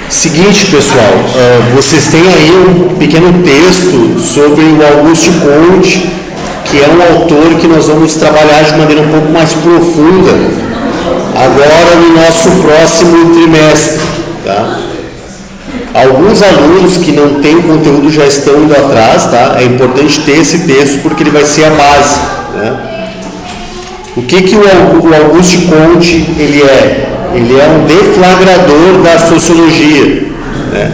Seguinte, pessoal, vocês têm aí um pequeno texto sobre o Auguste Comte, que é um autor que nós vamos trabalhar de maneira um pouco mais profunda agora no nosso próximo trimestre, tá? Alguns alunos que não têm conteúdo já estão indo atrás, tá? É importante ter esse texto porque ele vai ser a base, né? O que o Auguste Comte ele é? Ele é um deflagrador da sociologia, né?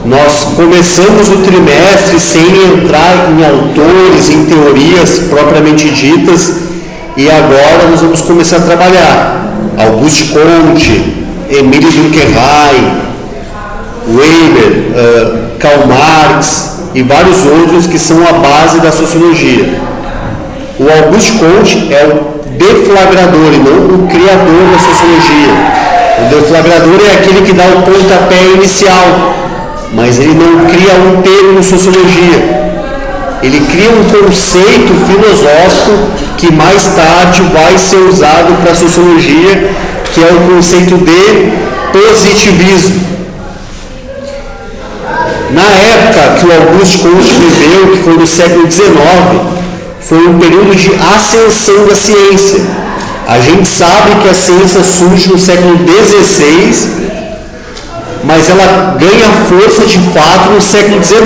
Nós começamos o trimestre sem entrar em autores, em teorias propriamente ditas, e agora nós vamos começar a trabalhar Auguste Comte, Emile Durkheim, Weber, Karl Marx e vários outros que são a base da sociologia. O Auguste Comte é o deflagrador e não o criador da sociologia. O deflagrador é aquele que dá o pontapé inicial, mas ele não cria um termo sociologia. Ele cria um conceito filosófico que mais tarde vai ser usado para a sociologia, que é o conceito de positivismo. Na época que o Auguste Comte viveu, que foi no século XIX, foi um período de ascensão da ciência. A gente sabe que a ciência surge no século XVI, mas ela ganha força de fato no século XIX.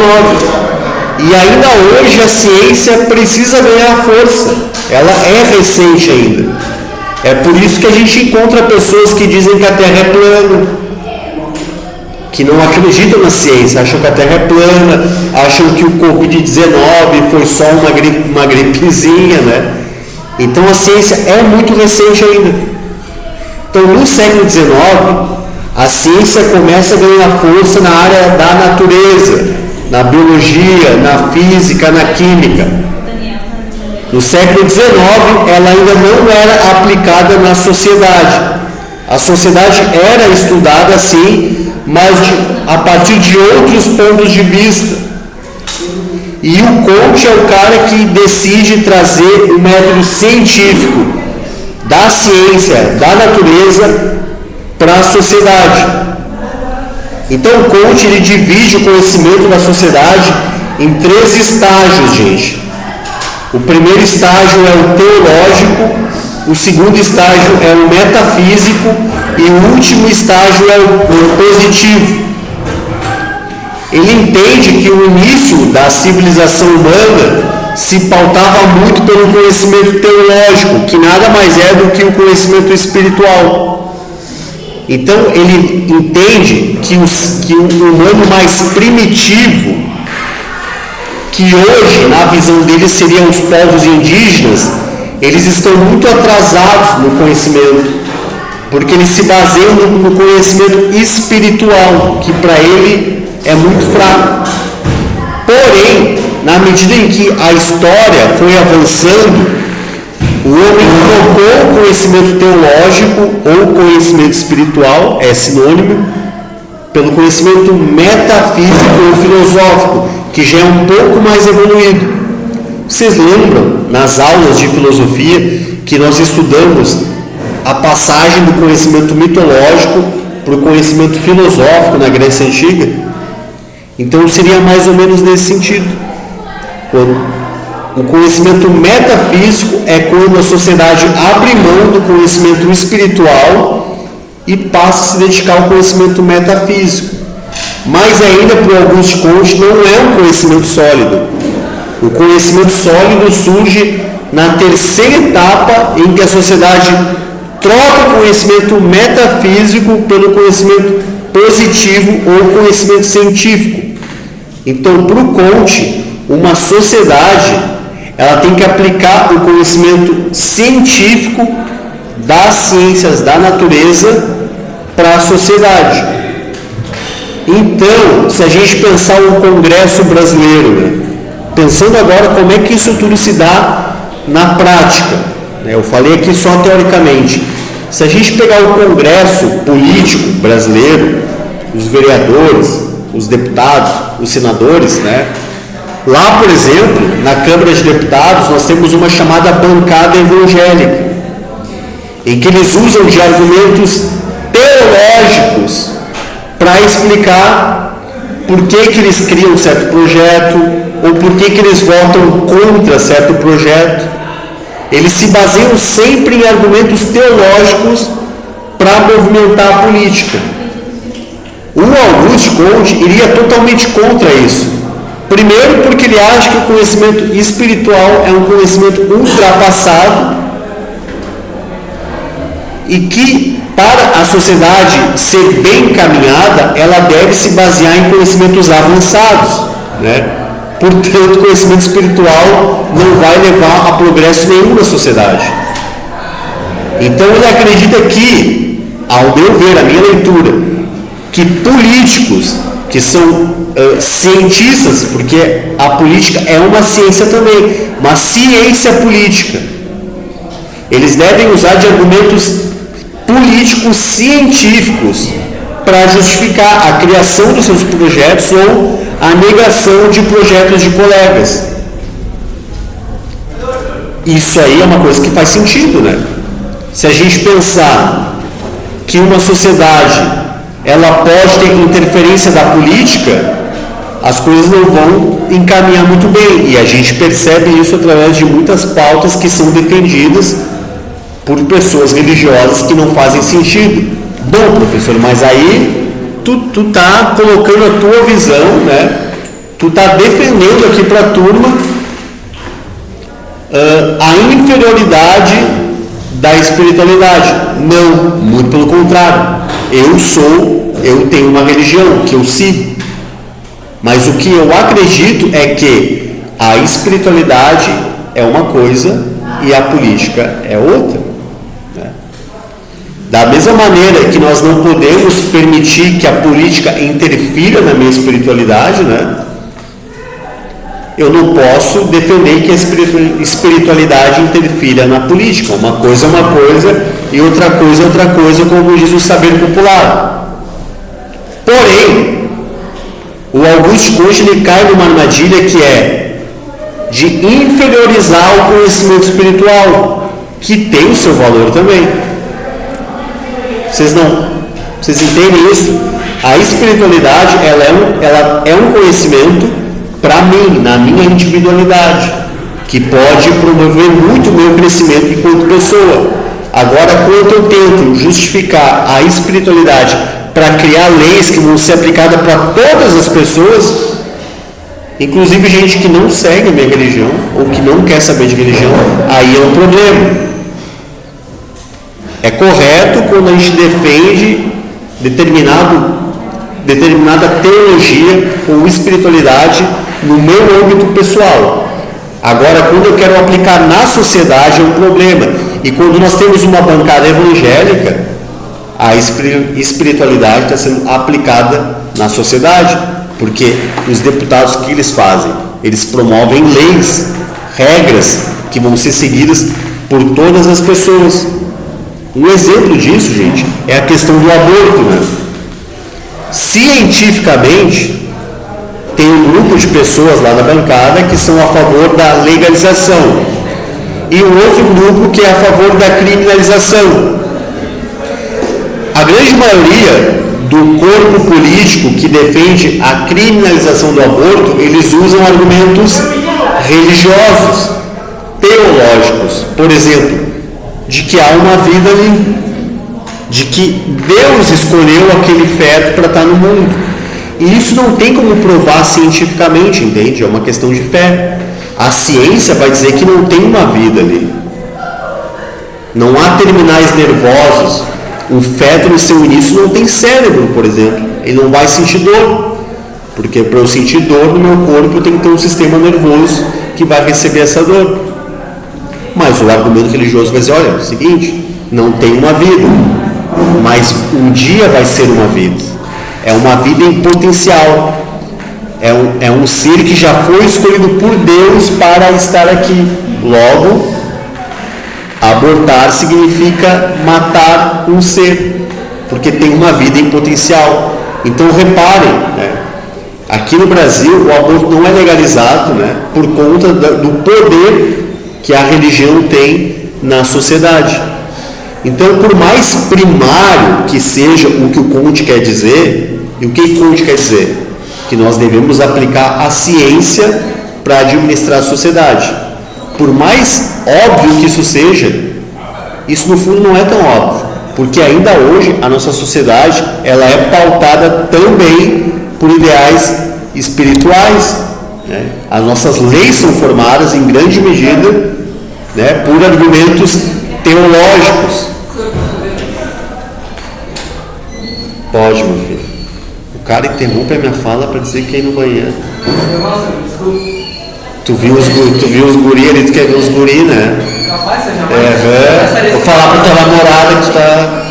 E ainda hoje a ciência precisa ganhar força. Ela é recente ainda. É por isso que a gente encontra pessoas que dizem que a Terra é plana, que não acreditam na ciência, acham que a Terra é plana, acham que o Covid-19 foi só uma gripezinha, né? Então a ciência é muito recente ainda. Então no século XIX, a ciência começa a ganhar força na área da natureza, na biologia, na física, na química. No século XIX, ela ainda não era aplicada na sociedade. A sociedade era estudada assim, mas a partir de outros pontos de vista. E o Comte é o cara que decide trazer o método científico da ciência, da natureza, para a sociedade. Então o Comte ele divide o conhecimento da sociedade em 3 estágios, gente. O primeiro estágio é o teológico, o segundo estágio é o metafísico e o último estágio é o positivo. Ele entende que o início da civilização humana se pautava muito pelo conhecimento teológico, que nada mais é do que o conhecimento espiritual. Então ele entende que o humano mais primitivo, que hoje na visão dele seriam os povos indígenas, eles estão muito atrasados no conhecimento, porque eles se baseiam no conhecimento espiritual, que para ele é muito fraco. Porém, na medida em que a história foi avançando, o homem trocou o conhecimento teológico ou conhecimento espiritual, é sinônimo, pelo conhecimento metafísico ou filosófico, que já é um pouco mais evoluído. Vocês lembram, nas aulas de filosofia, que nós estudamos a passagem do conhecimento mitológico para o conhecimento filosófico na Grécia Antiga? Então seria mais ou menos nesse sentido. O conhecimento metafísico é quando a sociedade abre mão do conhecimento espiritual e passa a se dedicar ao conhecimento metafísico. Mas ainda para o Auguste Comte não é um conhecimento sólido. O conhecimento sólido surge na terceira etapa, em que a sociedade troca o conhecimento metafísico pelo conhecimento positivo ou conhecimento científico. Então, para o Comte, uma sociedade ela tem que aplicar o conhecimento científico das ciências da natureza para a sociedade. Então, se a gente pensar no Congresso brasileiro, né? Pensando agora como é que isso tudo se dá na prática, né? Eu falei aqui só teoricamente. Se a gente pegar o Congresso político brasileiro, os vereadores, os deputados, os senadores, né? Lá, por exemplo, na Câmara de Deputados, nós temos uma chamada bancada evangélica, em que eles usam de argumentos teológicos para explicar por que eles criam certo projeto ou por que eles votam contra certo projeto. Eles se baseiam sempre em argumentos teológicos para movimentar a política. O Auguste Comte iria totalmente contra isso. Primeiro, porque ele acha que o conhecimento espiritual é um conhecimento ultrapassado e que, para a sociedade ser bem encaminhada, ela deve se basear em conhecimentos avançados, né? Portanto, o conhecimento espiritual não vai levar a progresso nenhum na sociedade. Então, ele acredita que, ao meu ver, a minha leitura, que políticos que são cientistas, porque a política é uma ciência também, uma ciência política, eles devem usar de argumentos políticos científicos para justificar a criação dos seus projetos ou a negação de projetos de colegas. Isso aí é uma coisa que faz sentido, né? Se a gente pensar que uma sociedade ela pode ter interferência da política, as coisas não vão encaminhar muito bem, e a gente percebe isso através de muitas pautas que são defendidas por pessoas religiosas que não fazem sentido. Bom, professor, mas aí tu tá colocando a tua visão, né? Tu tá defendendo aqui para a turma a inferioridade da espiritualidade. Não, muito pelo contrário. Eu tenho uma religião que eu sigo, mas o que eu acredito é que a espiritualidade é uma coisa e a política é outra, né? Da mesma maneira que nós não podemos permitir que a política interfira na minha espiritualidade, né? Eu não posso defender que a espiritualidade interfira na política. Uma coisa é uma coisa e outra coisa é outra coisa, como diz o saber popular. Porém, o Auguste Comte ele cai numa armadilha que é de inferiorizar o conhecimento espiritual, que tem o seu valor também. Vocês entendem isso? A espiritualidade ela é um conhecimento para mim, na minha individualidade, que pode promover muito o meu crescimento enquanto pessoa. Agora, quando eu tento justificar a espiritualidade para criar leis que vão ser aplicadas para todas as pessoas, inclusive gente que não segue a minha religião ou que não quer saber de religião, aí é um problema. É correto quando a gente defende determinada teologia ou espiritualidade no meu âmbito pessoal. Agora, quando eu quero aplicar na sociedade, é um problema. E quando nós temos uma bancada evangélica, a espiritualidade está sendo aplicada na sociedade, porque os deputados, o que eles fazem? Eles promovem leis, regras que vão ser seguidas por todas as pessoas. Um exemplo disso, gente, é a questão do aborto, né? Cientificamente, tem um grupo de pessoas lá na bancada que são a favor da legalização e um outro grupo que é a favor da criminalização. A grande maioria do corpo político que defende a criminalização do aborto, eles usam argumentos religiosos, teológicos, por exemplo, de que há uma vida ali, de que Deus escolheu aquele feto para estar no mundo. E isso não tem como provar cientificamente, entende? É uma questão de fé. A ciência vai dizer que não tem uma vida ali. Não há terminais nervosos. O feto no seu início não tem cérebro, por exemplo. Ele não vai sentir dor. Porque para eu sentir dor no meu corpo eu tenho que ter um sistema nervoso que vai receber essa dor. Mas o argumento religioso vai dizer, olha, é o seguinte, não tem uma vida, mas um dia vai ser uma vida. É uma vida em potencial. É um ser que já foi escolhido por Deus para estar aqui. Logo, abortar significa matar um ser, porque tem uma vida em potencial. Então reparem, né? Aqui no Brasil o aborto não é legalizado, né? Por conta do poder que a religião tem na sociedade. Então, por mais primário que seja o que o Comte quer dizer, E o que Kant quer dizer? Que nós devemos aplicar a ciência para administrar a sociedade. Por mais óbvio que isso seja, isso no fundo não é tão óbvio, porque ainda hoje a nossa sociedade ela é pautada também por ideais espirituais, né? As nossas leis são formadas em grande medida, né, por argumentos teológicos. Pode, meu filho. O cara interrompe a minha fala para dizer que é ir no banheiro. Tu viu os guri ali, tu quer ver os guri, né? Vou falar pra tua namorada que tu tá...